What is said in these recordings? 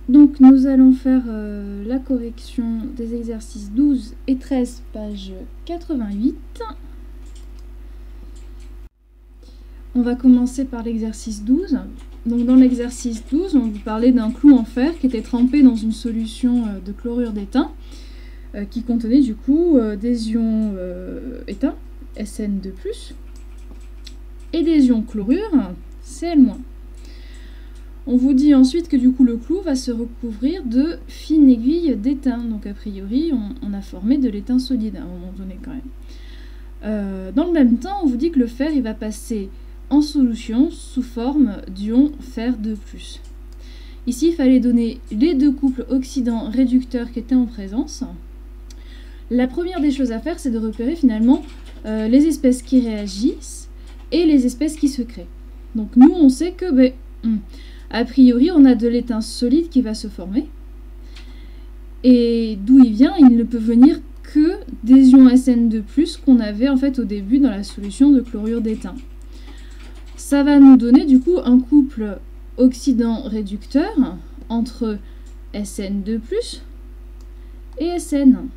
Donc nous allons faire la correction des exercices 12 et 13, page 88. On va commencer par l'exercice 12. Donc dans l'exercice 12, on vous parlait d'un clou en fer qui était trempé dans une solution de chlorure d'étain qui contenait du coup des ions étain, SN2+, et des ions chlorure, Cl-. On vous dit ensuite que du coup le clou va se recouvrir de fines aiguilles d'étain. Donc a priori on a formé de l'étain solide à un moment donné quand même. Dans le même temps, on vous dit que le fer il va passer en solution sous forme d'ion fer 2+. Ici il fallait donner les deux couples oxydant-réducteurs qui étaient en présence. La première des choses à faire, c'est de repérer finalement les espèces qui réagissent et les espèces qui se créent. Donc nous on sait que a priori, on a de l'étain solide qui va se former. Et d'où il vient, il ne peut venir que des ions SN2+, qu'on avait en fait au début dans la solution de chlorure d'étain. Ça va nous donner du coup un couple oxydant-réducteur entre SN2+, et SN.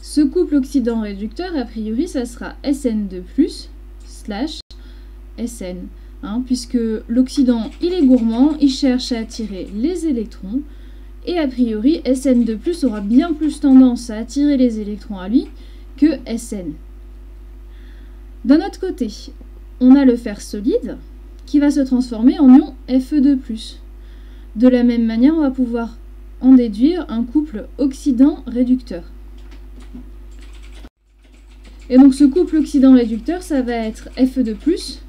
Ce couple oxydant-réducteur, a priori, ça sera SN2+, slash SN, puisque l'oxydant il est gourmand, il cherche à attirer les électrons, et a priori SN2+ aura bien plus tendance à attirer les électrons à lui que SN. D'un autre côté, on a le fer solide qui va se transformer en ion Fe2+. De la même manière, on va pouvoir en déduire un couple oxydant-réducteur. Et donc ce couple oxydant-réducteur, ça va être Fe2+,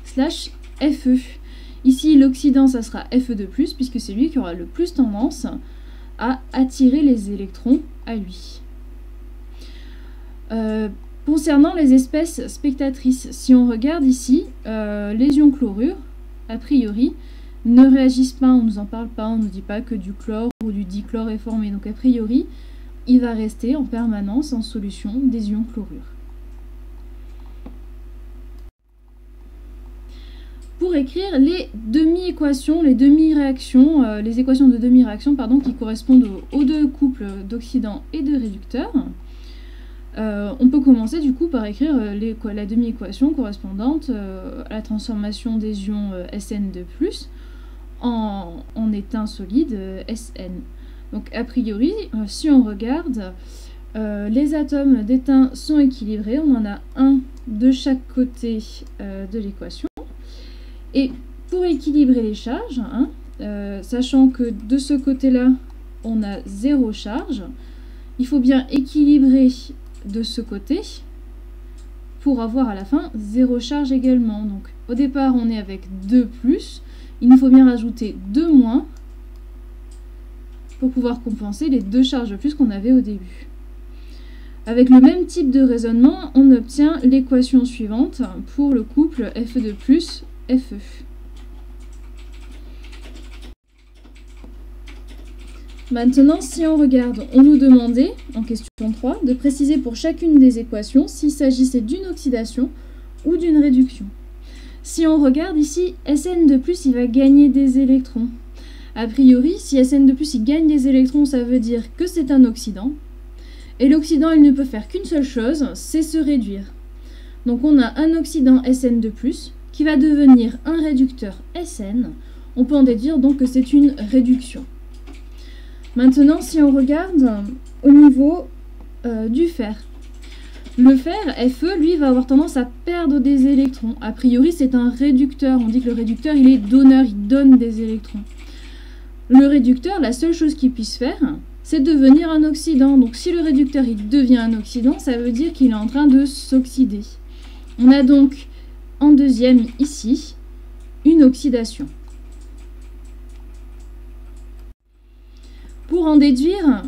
slash Fe. Ici, l'oxydant, ça sera Fe2+, puisque c'est lui qui aura le plus tendance à attirer les électrons à lui. Concernant les espèces spectatrices, si on regarde ici, les ions chlorure, a priori, ne réagissent pas, on ne nous en parle pas, on ne nous dit pas que du chlore ou du dichlore est formé. Donc a priori, il va rester en permanence en solution des ions chlorure. Pour écrire les demi-équations, les demi-réactions, les équations de demi-réaction qui correspondent aux deux couples d'oxydants et de réducteurs, on peut commencer du coup par écrire la demi-équation correspondante à la transformation des ions SN2+, en étain solide SN. Donc a priori, si on regarde, les atomes d'étain sont équilibrés, on en a un de chaque côté de l'équation. Et pour équilibrer les charges, sachant que de ce côté-là, on a 0 charge, il faut bien équilibrer de ce côté pour avoir à la fin 0 charge également. Donc au départ, on est avec 2+, il nous faut bien rajouter 2- pour pouvoir compenser les 2 charges de plus qu'on avait au début. Avec le même type de raisonnement, on obtient l'équation suivante pour le couple Fe2+, Fe. Maintenant, si on regarde, on nous demandait, en question 3, de préciser pour chacune des équations s'il s'agissait d'une oxydation ou d'une réduction. Si on regarde ici, SN2+, il va gagner des électrons. A priori, si SN2+, il gagne des électrons, ça veut dire que c'est un oxydant. Et l'oxydant, il ne peut faire qu'une seule chose, c'est se réduire. Donc on a un oxydant SN2+, qui va devenir un réducteur SN. On peut en déduire donc que c'est une réduction. Maintenant, si on regarde au niveau du fer, le fer, Fe, lui, va avoir tendance à perdre des électrons. A priori, c'est un réducteur. On dit que le réducteur, il est donneur, il donne des électrons. Le réducteur, la seule chose qu'il puisse faire, c'est devenir un oxydant. Donc si le réducteur, il devient un oxydant, ça veut dire qu'il est en train de s'oxyder. On a donc en deuxième, ici, une oxydation. Pour en déduire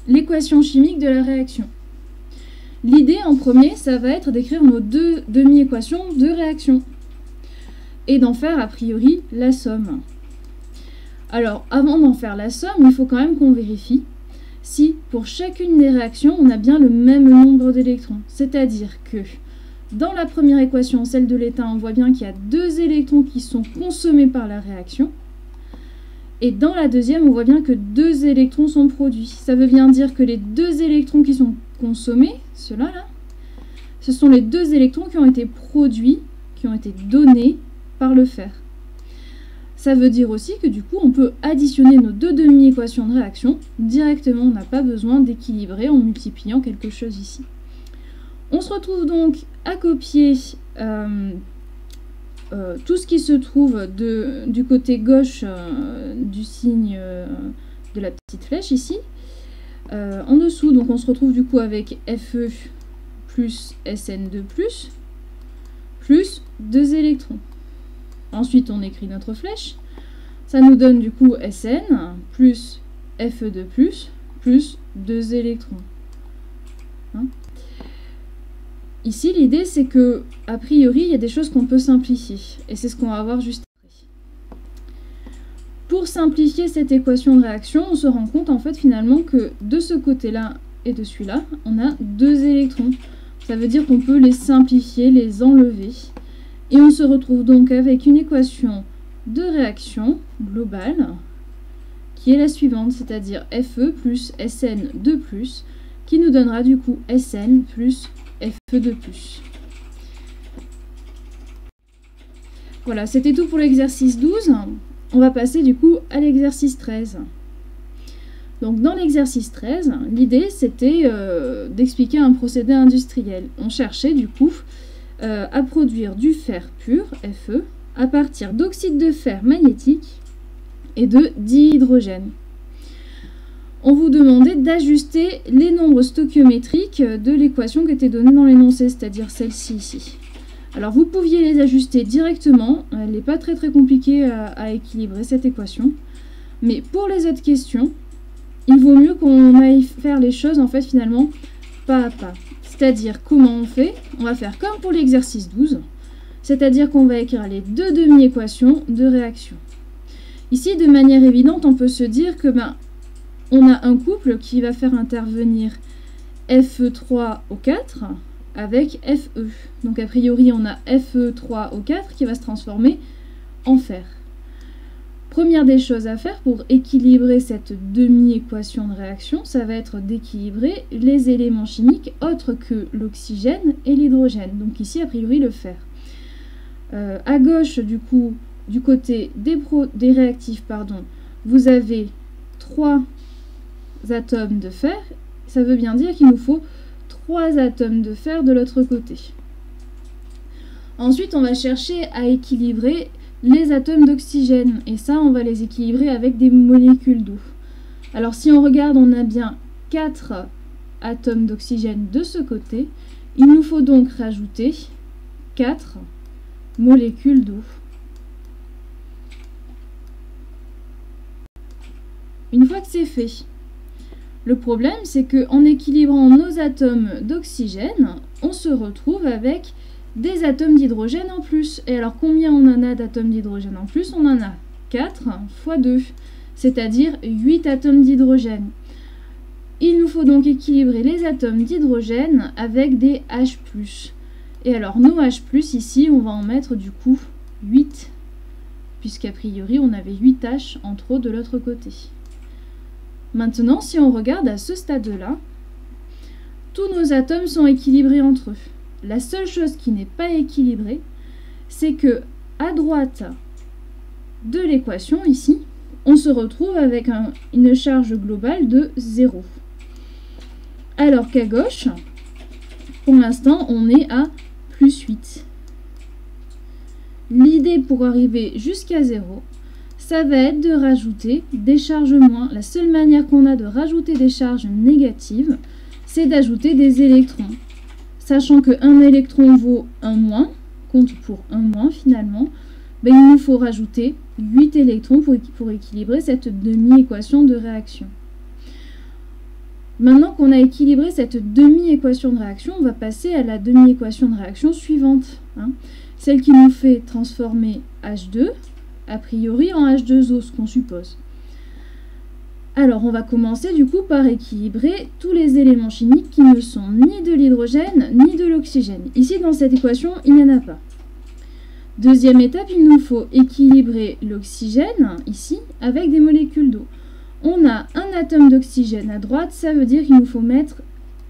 l'équation chimique de la réaction. L'idée en premier, ça va être d'écrire nos deux demi-équations de réaction et d'en faire a priori la somme. Alors, avant d'en faire la somme, il faut quand même qu'on vérifie si pour chacune des réactions, on a bien le même nombre d'électrons. C'est-à-dire que Dans la première équation, celle de l'état, on voit bien qu'il y a 2 électrons qui sont consommés par la réaction. Et dans la deuxième, on voit bien que 2 électrons sont produits. Ça veut bien dire que les 2 électrons qui sont consommés, ceux-là, là, ce sont les 2 électrons qui ont été produits, qui ont été donnés par le fer. Ça veut dire aussi que du coup, on peut additionner nos 2 demi-équations de réaction directement. On n'a pas besoin d'équilibrer en multipliant quelque chose ici. On se retrouve donc à copier tout ce qui se trouve du côté gauche du signe de la petite flèche ici. En dessous, donc on se retrouve du coup avec Fe plus Sn2+, plus 2 électrons. Ensuite, on écrit notre flèche. Ça nous donne du coup Sn plus Fe2+, plus 2 électrons. Hein? Ici, l'idée, c'est que, a priori, il y a des choses qu'on peut simplifier. Et c'est ce qu'on va voir juste après. Pour simplifier cette équation de réaction, on se rend compte, en fait, finalement, que de ce côté-là et de celui-là, on a 2 électrons. Ça veut dire qu'on peut les simplifier, les enlever. Et on se retrouve donc avec une équation de réaction globale qui est la suivante, c'est-à-dire Fe plus Sn2+, qui nous donnera du coup Sn plus Fe2+. Voilà, c'était tout pour l'exercice 12. On va passer du coup à l'exercice 13. Donc dans l'exercice 13, l'idée c'était d'expliquer un procédé industriel. On cherchait du coup à produire du fer pur, Fe, à partir d'oxyde de fer magnétique et de dihydrogène. On vous demandait d'ajuster les nombres stoichiométriques de l'équation qui était donnée dans l'énoncé, c'est-à-dire celle-ci ici. Alors vous pouviez les ajuster directement, elle n'est pas très compliquée à équilibrer cette équation, mais pour les autres questions, il vaut mieux qu'on aille faire les choses en fait finalement pas à pas. C'est-à-dire comment on fait? On va faire comme pour l'exercice 12, c'est-à-dire qu'on va écrire les 2 demi-équations de réaction. Ici, de manière évidente, on peut se dire que on a un couple qui va faire intervenir Fe3O4 avec Fe. Donc a priori, on a Fe3O4 qui va se transformer en fer. Première des choses à faire pour équilibrer cette demi-équation de réaction, ça va être d'équilibrer les éléments chimiques autres que l'oxygène et l'hydrogène. Donc ici, a priori, le fer. À gauche, du coup, du côté des réactifs, vous avez 3 atomes de fer. Ça veut bien dire qu'il nous faut 3 atomes de fer de l'autre côté. Ensuite, on va chercher à équilibrer les atomes d'oxygène. Et ça, on va les équilibrer avec des molécules d'eau. Alors, si on regarde, on a bien 4 atomes d'oxygène de ce côté. Il nous faut donc rajouter 4 molécules d'eau. Une fois que c'est fait, le problème, c'est qu'en équilibrant nos atomes d'oxygène, on se retrouve avec des atomes d'hydrogène en plus. Et alors, combien on en a d'atomes d'hydrogène en plus? On en a 4 fois 2, c'est-à-dire 8 atomes d'hydrogène. Il nous faut donc équilibrer les atomes d'hydrogène avec des H+. Et alors, nos H+, ici, on va en mettre du coup 8, puisqu'a priori, on avait 8 H en trop de l'autre côté. Maintenant, si on regarde à ce stade-là, tous nos atomes sont équilibrés entre eux. La seule chose qui n'est pas équilibrée, c'est que à droite de l'équation, ici, on se retrouve avec une charge globale de 0. Alors qu'à gauche, pour l'instant, on est à plus 8. L'idée pour arriver jusqu'à 0, ça va être de rajouter des charges moins. La seule manière qu'on a de rajouter des charges négatives, c'est d'ajouter des électrons. Sachant qu'un électron vaut un moins, compte pour un moins finalement, il nous faut rajouter 8 électrons pour équilibrer cette demi-équation de réaction. Maintenant qu'on a équilibré cette demi-équation de réaction, on va passer à la demi-équation de réaction suivante. Celle qui nous fait transformer H2, a priori en H2O, ce qu'on suppose. Alors, on va commencer du coup par équilibrer tous les éléments chimiques qui ne sont ni de l'hydrogène ni de l'oxygène. Ici, dans cette équation, il n'y en a pas. Deuxième étape, il nous faut équilibrer l'oxygène, ici, avec des molécules d'eau. On a un atome d'oxygène à droite, ça veut dire qu'il nous faut mettre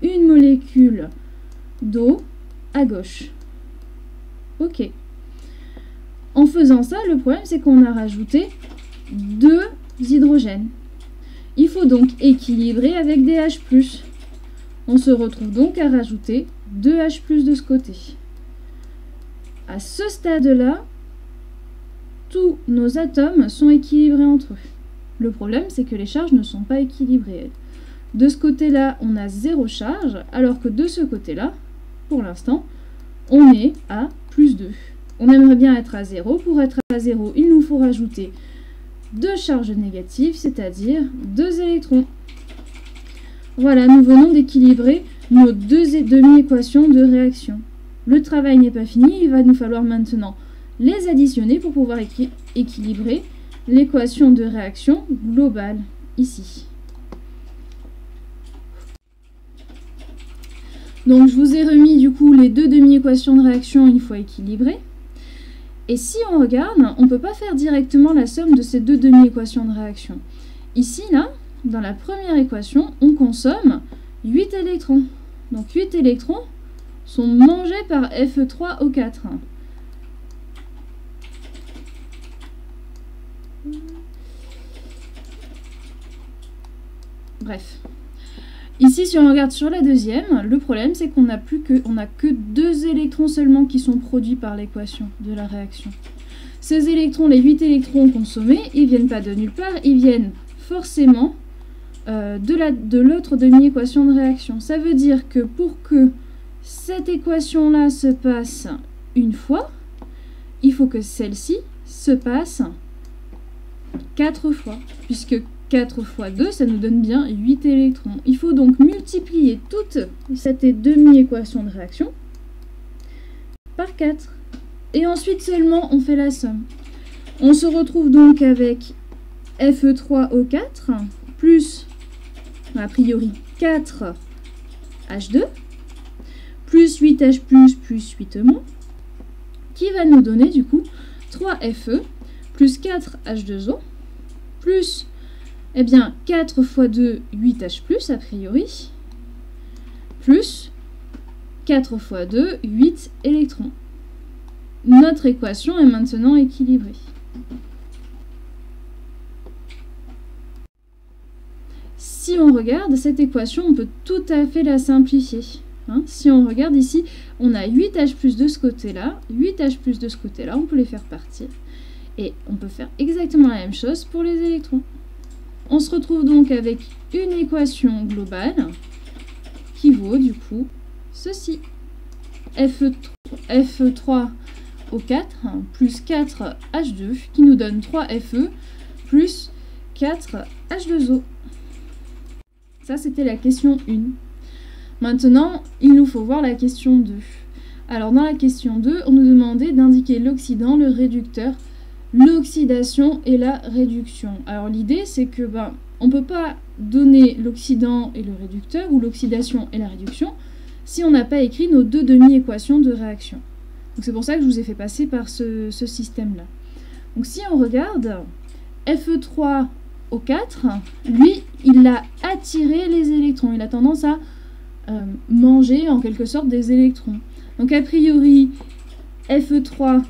une molécule d'eau à gauche. Ok. En faisant ça, le problème, c'est qu'on a rajouté 2 hydrogènes. Il faut donc équilibrer avec des H+. On se retrouve donc à rajouter 2 H+ de ce côté. À ce stade-là, tous nos atomes sont équilibrés entre eux. Le problème, c'est que les charges ne sont pas équilibrées. De ce côté-là, on a 0 charge, alors que de ce côté-là, pour l'instant, on est à +2. On aimerait bien être à 0. Pour être à 0, il nous faut rajouter 2 charges négatives, c'est-à-dire 2 électrons. Voilà, nous venons d'équilibrer nos 2 demi-équations de réaction. Le travail n'est pas fini, il va nous falloir maintenant les additionner pour pouvoir équilibrer l'équation de réaction globale, ici. Donc je vous ai remis du coup les 2 demi-équations de réaction une fois équilibrées. Et si on regarde, on ne peut pas faire directement la somme de ces 2 demi-équations de réaction. Ici, là, dans la première équation, on consomme 8 électrons. Donc 8 électrons sont mangés par Fe3O4. Bref. Ici, si on regarde sur la deuxième, le problème, c'est qu'on n'a que 2 électrons seulement qui sont produits par l'équation de la réaction. Ces électrons, les 8 électrons consommés, ils ne viennent pas de nulle part, ils viennent forcément de l'autre demi-équation de réaction. Ça veut dire que pour que cette équation-là se passe une fois, il faut que celle-ci se passe 4 fois, puisque 4 fois 2, ça nous donne bien 8 électrons. Il faut donc multiplier toute cette demi-équation de réaction par 4. Et ensuite seulement, on fait la somme. On se retrouve donc avec Fe3O4 plus, a priori, 4H2 plus 8H+, plus 8- qui va nous donner du coup 3Fe plus 4H2O plus, eh bien, 4 fois 2, 8H+, a priori, plus 4 fois 2, 8 électrons. Notre équation est maintenant équilibrée. Si on regarde cette équation, on peut tout à fait la simplifier. Si on regarde ici, on a 8H+ de ce côté-là, 8H+ de ce côté-là, on peut les faire partir. Et on peut faire exactement la même chose pour les électrons. On se retrouve donc avec une équation globale qui vaut du coup ceci. Fe3O4 plus 4H2 qui nous donne 3Fe plus 4H2O. Ça, c'était la question 1. Maintenant, il nous faut voir la question 2. Alors, dans la question 2, on nous demandait d'indiquer l'oxydant, le réducteur, l'oxydation et la réduction. Alors, l'idée, c'est que on ne peut pas donner l'oxydant et le réducteur, ou l'oxydation et la réduction, si on n'a pas écrit nos 2 demi-équations de réaction. Donc, c'est pour ça que je vous ai fait passer par ce système-là. Donc, si on regarde, Fe3O4, lui, il a attiré les électrons. Il a tendance à manger, en quelque sorte, des électrons. Donc, a priori, Fe3O4,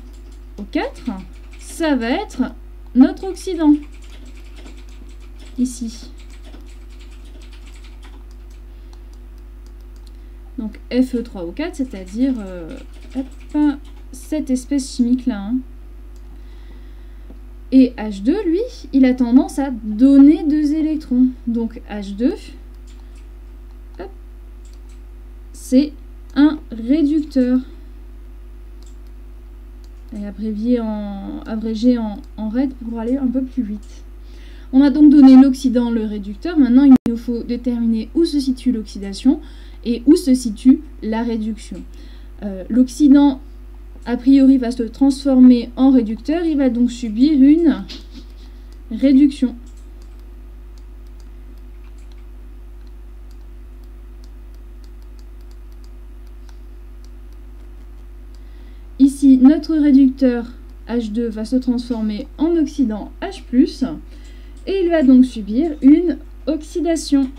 ça va être notre oxydant. Ici. Donc, Fe3O4, c'est-à-dire cette espèce chimique-là. Et H2, lui, il a tendance à donner 2 électrons. Donc, H2, c'est un réducteur. Et abrégé en RAID pour aller un peu plus vite. On a donc donné l'oxydant, le réducteur. Maintenant, il nous faut déterminer où se situe l'oxydation et où se situe la réduction. L'oxydant, a priori, va se transformer en réducteur. Il va donc subir une réduction. notre réducteur H2 va se transformer en oxydant H+, et il va donc subir une oxydation.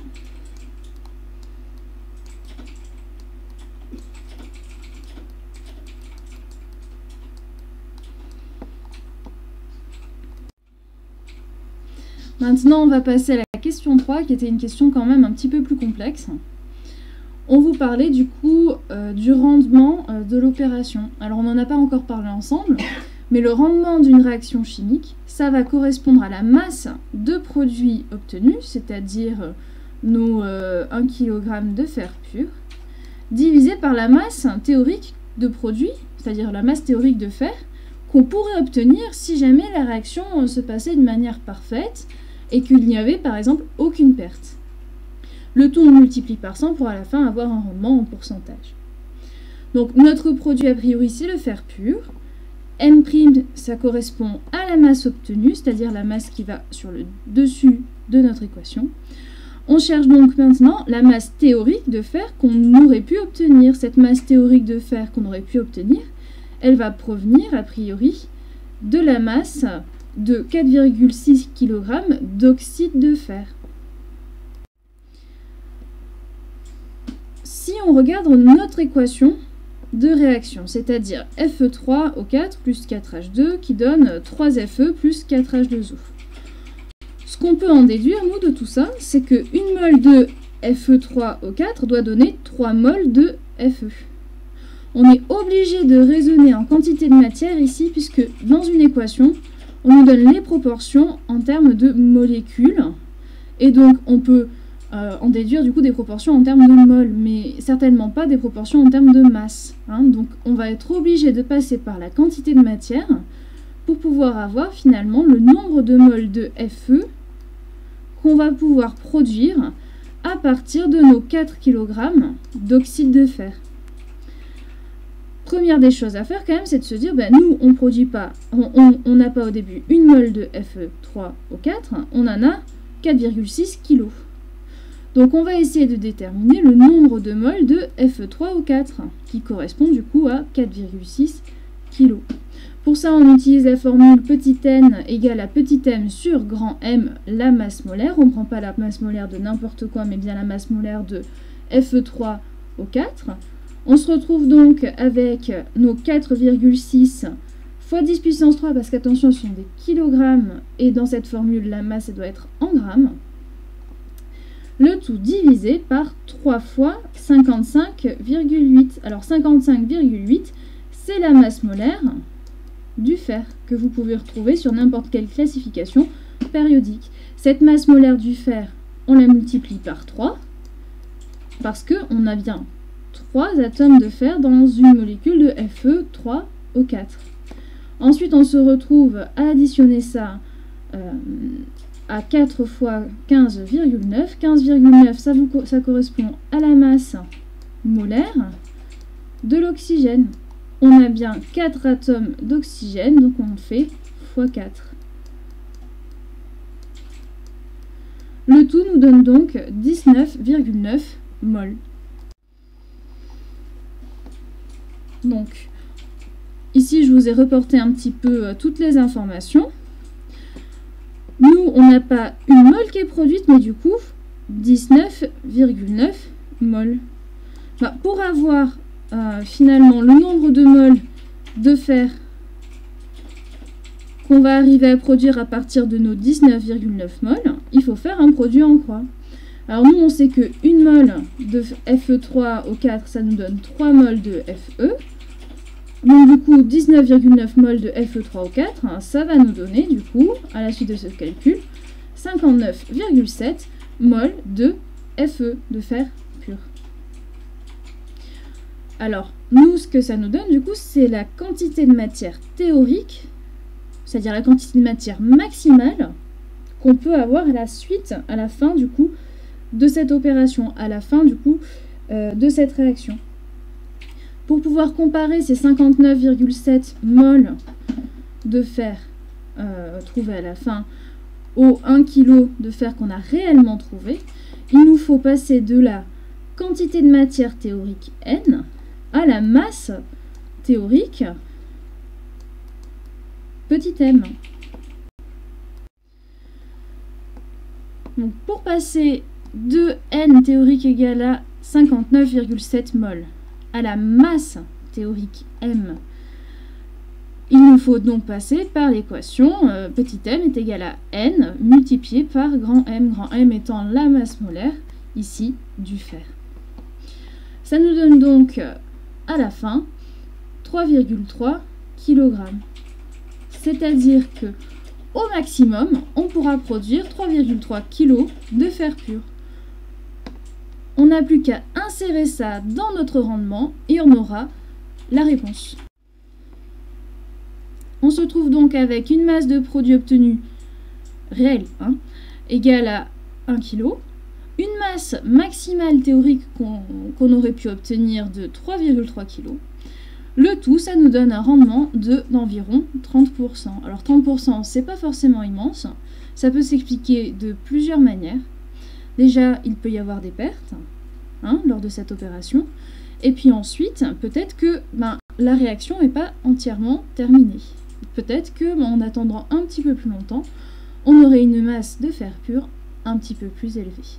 Maintenant, on va passer à la question 3, qui était une question quand même un petit peu plus complexe. On vous parlait du coup du rendement de l'opération. Alors, on n'en a pas encore parlé ensemble, mais le rendement d'une réaction chimique, ça va correspondre à la masse de produits obtenus, c'est-à-dire nos 1 kg de fer pur, divisé par la masse théorique de produit, c'est-à-dire la masse théorique de fer, qu'on pourrait obtenir si jamais la réaction se passait de manière parfaite et qu'il n'y avait par exemple aucune perte. Le tout on multiplie par 100 pour à la fin avoir un rendement en pourcentage. Donc notre produit a priori c'est le fer pur. M', ça correspond à la masse obtenue, c'est-à-dire la masse qui va sur le dessus de notre équation. On cherche donc maintenant la masse théorique de fer qu'on aurait pu obtenir. Cette masse théorique de fer qu'on aurait pu obtenir, elle va provenir a priori de la masse de 4,6 kg d'oxyde de fer. Si on regarde notre équation de réaction, c'est-à-dire Fe3O4 plus 4H2 qui donne 3Fe plus 4H2O. Ce qu'on peut en déduire, nous, de tout ça, c'est que 1 mol de Fe3O4 doit donner 3 mols de Fe. On est obligé de raisonner en quantité de matière ici, puisque dans une équation, on nous donne les proportions en termes de molécules, et donc on peut en déduire du coup des proportions en termes de mol, mais certainement pas des proportions en termes de masse. Donc on va être obligé de passer par la quantité de matière pour pouvoir avoir finalement le nombre de mols de Fe qu'on va pouvoir produire à partir de nos 4 kg d'oxyde de fer. Première des choses à faire quand même, c'est de se dire, nous, on produit pas, on n'a pas au début 1 mol de Fe3O4, on en a 4,6 kg. Donc on va essayer de déterminer le nombre de mols de Fe3O4, qui correspond du coup à 4,6 kg. Pour ça, on utilise la formule petit n égale à petit m sur grand M, la masse molaire. On ne prend pas la masse molaire de n'importe quoi, mais bien la masse molaire de Fe3O4. On se retrouve donc avec nos 4,6 fois 10 puissance 3, parce qu'attention, ce sont des kilogrammes, et dans cette formule, la masse, elle doit être en grammes. Le tout divisé par 3 fois 55,8. Alors 55,8, c'est la masse molaire du fer, que vous pouvez retrouver sur n'importe quelle classification périodique. Cette masse molaire du fer, on la multiplie par 3, parce qu'on a bien 3 atomes de fer dans une molécule de Fe3O4. Ensuite, on se retrouve à additionner ça à 4 fois 15,9. 15,9, ça correspond à la masse molaire de l'oxygène. On a bien 4 atomes d'oxygène, donc on fait fois 4. Le tout nous donne donc 19,9 mols. Donc, ici, je vous ai reporté un petit peu toutes les informations. Nous, on n'a pas une mol qui est produite, mais du coup, 19,9 mols. Pour avoir finalement le nombre de mols de fer qu'on va arriver à produire à partir de nos 19,9 mols, il faut faire un produit en croix. Alors nous, on sait que 1 mol de Fe3O4, ça nous donne 3 mols de Fe. Donc du coup, 19,9 mols de Fe3O4, ça va nous donner du coup, à la suite de ce calcul, 59,7 mols de Fe, de fer pur. Alors, nous, ce que ça nous donne du coup, c'est la quantité de matière théorique, c'est-à-dire la quantité de matière maximale qu'on peut avoir à la suite, à la fin du coup, de cette opération, à la fin du coup, de cette réaction. Pour pouvoir comparer ces 59,7 mols de fer trouvés à la fin au 1 kg de fer qu'on a réellement trouvé, il nous faut passer de la quantité de matière théorique N à la masse théorique petit m. Donc, pour passer de n théorique égale à 59,7 mol à la masse théorique m, il nous faut donc passer par l'équation petit m est égal à n multiplié par grand M étant la masse molaire, ici, du fer. Ça nous donne donc, à la fin, 3,3 kg. C'est-à-dire que au maximum, on pourra produire 3,3 kg de fer pur. On n'a plus qu'à insérer ça dans notre rendement et on aura la réponse. On se trouve donc avec une masse de produit obtenu réelle égale à 1 kg, une masse maximale théorique qu'on aurait pu obtenir de 3,3 kg. Le tout, ça nous donne un rendement d'environ 30%. Alors 30%, c'est pas forcément immense. Ça peut s'expliquer de plusieurs manières. Déjà, il peut y avoir des pertes lors de cette opération. Et puis ensuite, peut-être que la réaction n'est pas entièrement terminée. Peut-être que, en attendant un petit peu plus longtemps, on aurait une masse de fer pur un petit peu plus élevée.